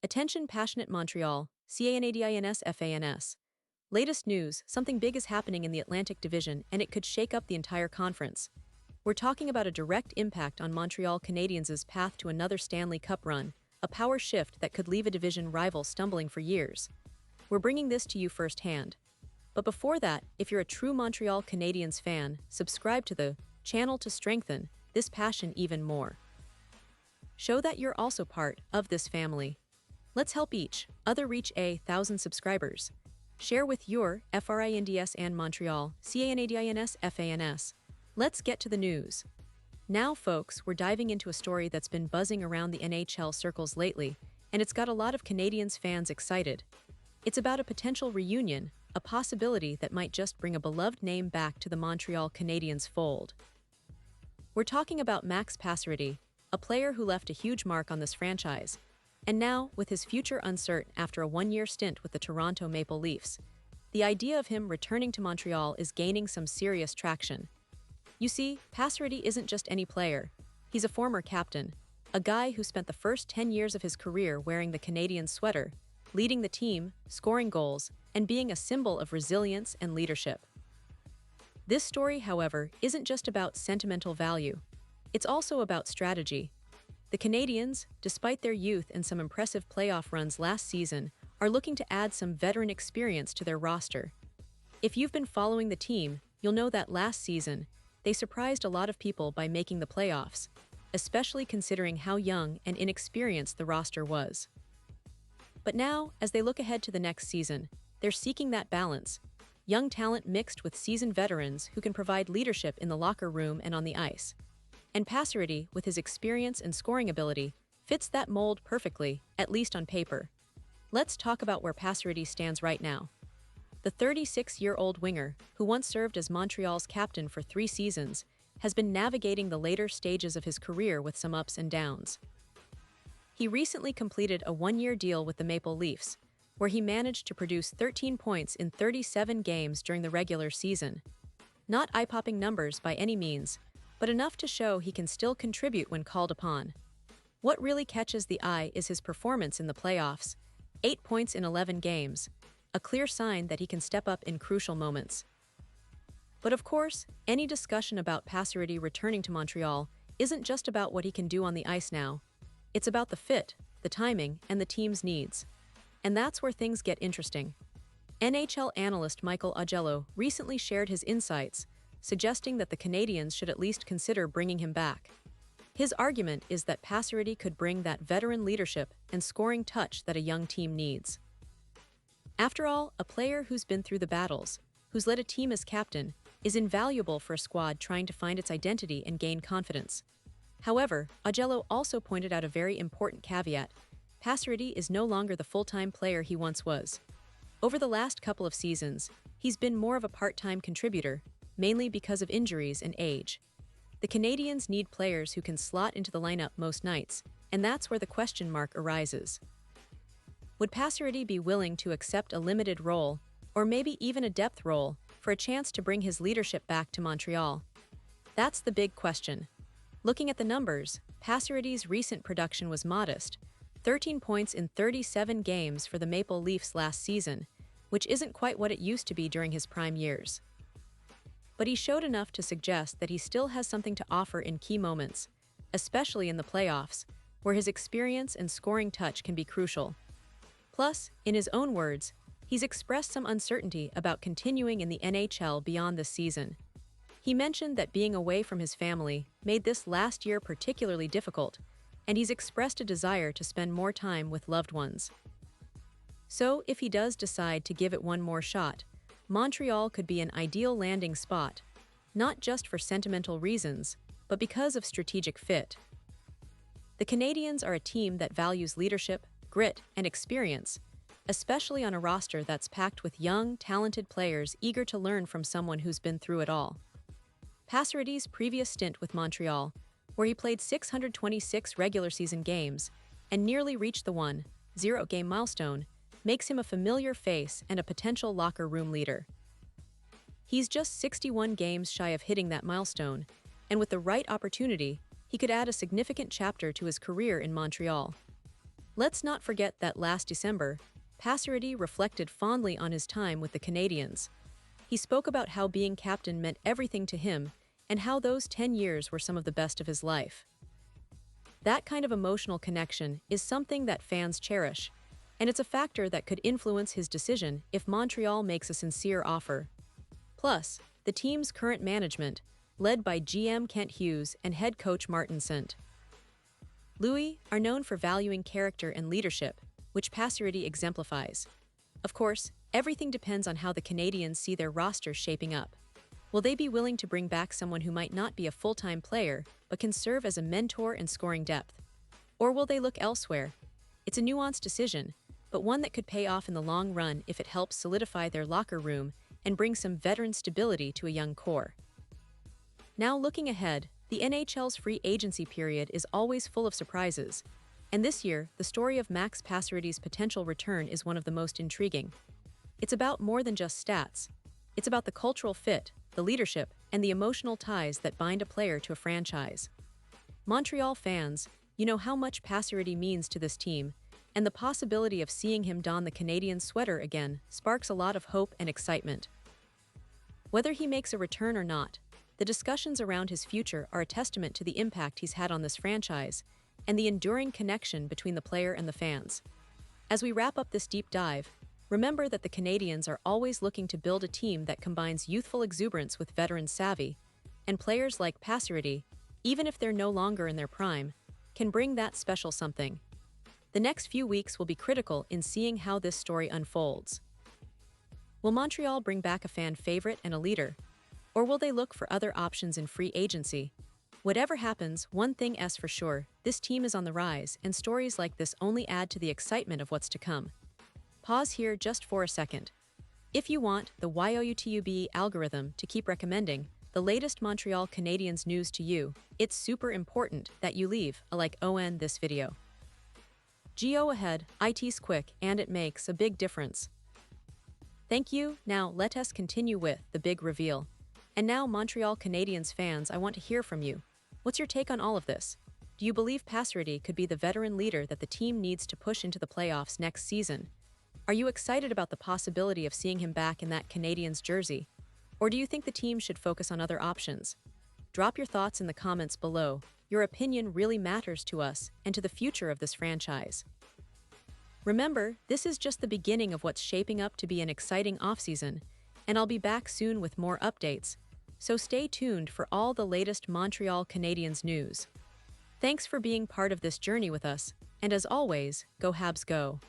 Attention passionate Montreal, Canadiens fans. Latest news, something big is happening in the Atlantic Division and it could shake up the entire conference. We're talking about a direct impact on Montreal Canadiens' path to another Stanley Cup run, a power shift that could leave a division rival stumbling for years. We're bringing this to you firsthand. But before that, if you're a true Montreal Canadiens fan, subscribe to the channel to strengthen this passion even more. Show that you're also part of this family. Let's help each other reach 1,000 subscribers. Share with your friends and Montreal Canadiens fans. Let's get to the news. Now, folks, we're diving into a story that's been buzzing around the NHL circles lately, and it's got a lot of Canadiens fans excited. It's about a potential reunion, a possibility that might just bring a beloved name back to the Montreal Canadiens fold. We're talking about Max Pacioretty, a player who left a huge mark on this franchise. And now, with his future uncertain after a one-year stint with the Toronto Maple Leafs, the idea of him returning to Montreal is gaining some serious traction. You see, Pacioretty isn't just any player. He's a former captain, a guy who spent the first 10 years of his career wearing the Canadiens sweater, leading the team, scoring goals, and being a symbol of resilience and leadership. This story, however, isn't just about sentimental value. It's also about strategy. The Canadiens, despite their youth and some impressive playoff runs last season, are looking to add some veteran experience to their roster. If you've been following the team, you'll know that last season, they surprised a lot of people by making the playoffs, especially considering how young and inexperienced the roster was. But now, as they look ahead to the next season, they're seeking that balance, young talent mixed with seasoned veterans who can provide leadership in the locker room and on the ice. And Pacioretty, with his experience and scoring ability, fits that mold perfectly, at least on paper. Let's talk about where Pacioretty stands right now. The 36-year-old winger, who once served as Montreal's captain for 3 seasons, has been navigating the later stages of his career with some ups and downs. He recently completed a one-year deal with the Maple Leafs, where he managed to produce 13 points in 37 games during the regular season. Not eye-popping numbers by any means, but enough to show he can still contribute when called upon. What really catches the eye is his performance in the playoffs, 8 points in 11 games, a clear sign that he can step up in crucial moments. But of course, any discussion about Pacioretty returning to Montreal isn't just about what he can do on the ice now. It's about the fit, the timing, and the team's needs. And that's where things get interesting. NHL analyst Michael Augello recently shared his insights, suggesting that the Canadiens should at least consider bringing him back. His argument is that Pacioretty could bring that veteran leadership and scoring touch that a young team needs. After all, a player who's been through the battles, who's led a team as captain, is invaluable for a squad trying to find its identity and gain confidence. However, Augello also pointed out a very important caveat. Pacioretty is no longer the full-time player he once was. Over the last couple of seasons, he's been more of a part-time contributor, mainly because of injuries and age. The Canadiens need players who can slot into the lineup most nights, and that's where the question mark arises. Would Pacioretty be willing to accept a limited role, or maybe even a depth role, for a chance to bring his leadership back to Montreal? That's the big question. Looking at the numbers, Pacioretty's recent production was modest, 13 points in 37 games for the Maple Leafs last season, which isn't quite what it used to be during his prime years. But he showed enough to suggest that he still has something to offer in key moments, especially in the playoffs, where his experience and scoring touch can be crucial. Plus, in his own words, he's expressed some uncertainty about continuing in the NHL beyond this season. He mentioned that being away from his family made this last year particularly difficult, and he's expressed a desire to spend more time with loved ones. So, if he does decide to give it one more shot, Montreal could be an ideal landing spot, not just for sentimental reasons, but because of strategic fit. The Canadiens are a team that values leadership, grit, and experience, especially on a roster that's packed with young, talented players eager to learn from someone who's been through it all. Pacioretty's previous stint with Montreal, where he played 626 regular season games and nearly reached the 1-0 game milestone, makes him a familiar face and a potential locker room leader. He's just 61 games shy of hitting that milestone, and with the right opportunity, he could add a significant chapter to his career in Montreal. Let's not forget that last December, Pacioretty reflected fondly on his time with the Canadiens. He spoke about how being captain meant everything to him and how those 10 years were some of the best of his life. That kind of emotional connection is something that fans cherish, and it's a factor that could influence his decision if Montreal makes a sincere offer. Plus, the team's current management, led by GM Kent Hughes and head coach Martin St. Louis, are known for valuing character and leadership, which Pacioretty exemplifies. Of course, everything depends on how the Canadiens see their roster shaping up. Will they be willing to bring back someone who might not be a full-time player but can serve as a mentor and scoring depth? Or will they look elsewhere? It's a nuanced decision, but one that could pay off in the long run if it helps solidify their locker room and bring some veteran stability to a young core. Now looking ahead, the NHL's free agency period is always full of surprises, and this year, the story of Max Pacioretty's potential return is one of the most intriguing. It's about more than just stats. It's about the cultural fit, the leadership, and the emotional ties that bind a player to a franchise. Montreal fans, you know how much Pacioretty means to this team, and the possibility of seeing him don the Canadian sweater again sparks a lot of hope and excitement. Whether he makes a return or not, the discussions around his future are a testament to the impact he's had on this franchise and the enduring connection between the player and the fans. As we wrap up this deep dive, remember that the Canadiens are always looking to build a team that combines youthful exuberance with veteran savvy, and players like Pacioretty, even if they're no longer in their prime, can bring that special something. The next few weeks will be critical in seeing how this story unfolds. Will Montreal bring back a fan favorite and a leader? Or will they look for other options in free agency? Whatever happens, one thing is for sure, this team is on the rise, and stories like this only add to the excitement of what's to come. Pause here just for a second. If you want the YouTube algorithm to keep recommending the latest Montreal Canadiens news to you, it's super important that you leave a like on this video. Go ahead, it's quick and it makes a big difference. Thank you. Now let us continue with the big reveal. And now, Montreal Canadiens fans, I want to hear from you. What's your take on all of this? Do you believe Pacioretty could be the veteran leader that the team needs to push into the playoffs next season? Are you excited about the possibility of seeing him back in that Canadiens jersey? Or do you think the team should focus on other options? Drop your thoughts in the comments below. Your opinion really matters to us and to the future of this franchise. Remember, this is just the beginning of what's shaping up to be an exciting offseason, and I'll be back soon with more updates. So stay tuned for all the latest Montreal Canadiens news. Thanks for being part of this journey with us, and as always, go Habs go!